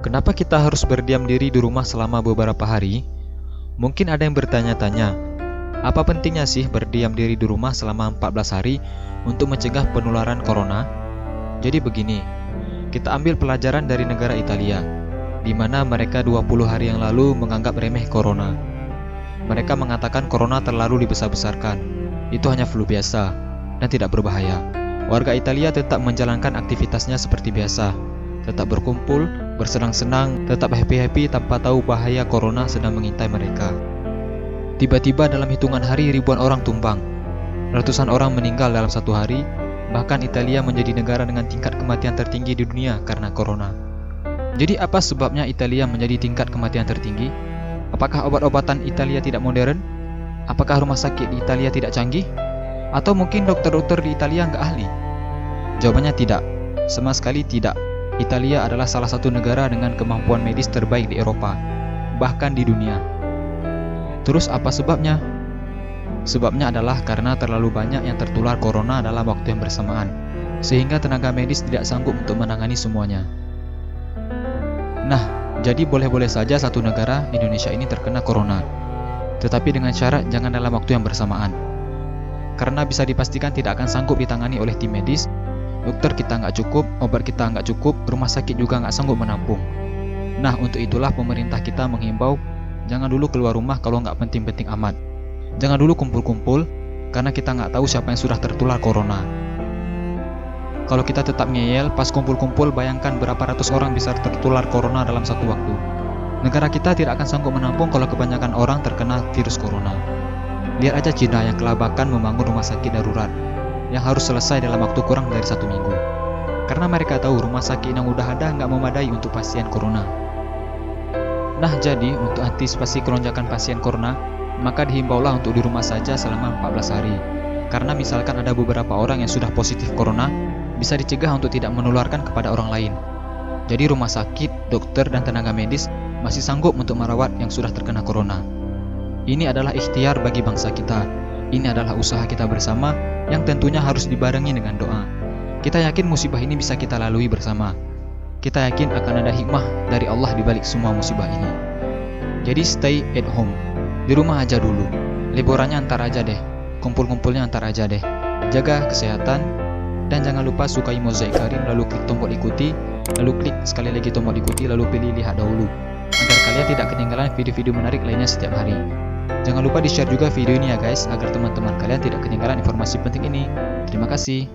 Kenapa kita harus berdiam diri di rumah selama beberapa hari? Mungkin ada yang bertanya-tanya, apa pentingnya sih berdiam diri di rumah selama 14 hari untuk mencegah penularan corona? Jadi begini, kita ambil pelajaran dari negara Italia, di mana mereka 20 hari yang lalu menganggap remeh corona. Mereka mengatakan corona terlalu dibesar-besarkan, itu hanya flu biasa dan tidak berbahaya. Warga Italia tetap menjalankan aktivitasnya seperti biasa, tetap berkumpul, bersenang-senang, tetap happy-happy tanpa tahu bahaya corona sedang mengintai mereka. Tiba-tiba dalam hitungan hari ribuan orang tumbang. Ratusan orang meninggal dalam satu hari, bahkan Italia menjadi negara dengan tingkat kematian tertinggi di dunia karena corona. Jadi apa sebabnya Italia menjadi tingkat kematian tertinggi? Apakah obat-obatan Italia tidak modern? Apakah rumah sakit di Italia tidak canggih? Atau mungkin dokter-dokter di Italia nggak ahli? Jawabannya tidak, sama sekali tidak. Italia adalah salah satu negara dengan kemampuan medis terbaik di Eropa, bahkan di dunia. Terus apa sebabnya? Sebabnya adalah karena terlalu banyak yang tertular corona dalam waktu yang bersamaan, sehingga tenaga medis tidak sanggup untuk menangani semuanya. Nah, jadi boleh-boleh saja satu negara, Indonesia ini terkena corona, tetapi dengan syarat jangan dalam waktu yang bersamaan. Karena bisa dipastikan tidak akan sanggup ditangani oleh tim medis, dokter kita nggak cukup, obat kita nggak cukup, rumah sakit juga nggak sanggup menampung. Nah, untuk itulah pemerintah kita menghimbau, jangan dulu keluar rumah kalau nggak penting-penting amat. Jangan dulu kumpul-kumpul, karena kita nggak tahu siapa yang sudah tertular corona. Kalau kita tetap ngeyel, pas kumpul-kumpul bayangkan berapa ratus orang bisa tertular corona dalam satu waktu. Negara kita tidak akan sanggup menampung kalau kebanyakan orang terkena virus corona. Lihat aja Cina yang kelabakan membangun rumah sakit darurat, yang harus selesai dalam waktu kurang dari 1 minggu. Karena mereka tahu rumah sakit yang udah ada nggak memadai untuk pasien corona. Nah, jadi untuk antisipasi kelonjakan pasien corona, maka dihimbaulah untuk di rumah saja selama 14 hari. Karena misalkan ada beberapa orang yang sudah positif corona, bisa dicegah untuk tidak menularkan kepada orang lain. Jadi rumah sakit, dokter, dan tenaga medis masih sanggup untuk merawat yang sudah terkena corona. Ini adalah ikhtiar bagi bangsa kita. Ini adalah usaha kita bersama yang tentunya harus dibarengi dengan doa. Kita yakin musibah ini bisa kita lalui bersama. Kita yakin akan ada hikmah dari Allah di balik semua musibah ini. Jadi stay at home. Di rumah aja dulu. Liburannya antar aja deh. Kumpul-kumpulnya antar aja deh. Jaga kesehatan. Dan jangan lupa sukai Mozaik Karim, lalu klik tombol ikuti, lalu klik sekali lagi tombol ikuti, lalu pilih lihat dahulu, agar kalian tidak ketinggalan video-video menarik lainnya setiap hari. Jangan lupa di-share juga video ini ya guys, agar teman-teman kalian tidak ketinggalan informasi penting ini. Terima kasih.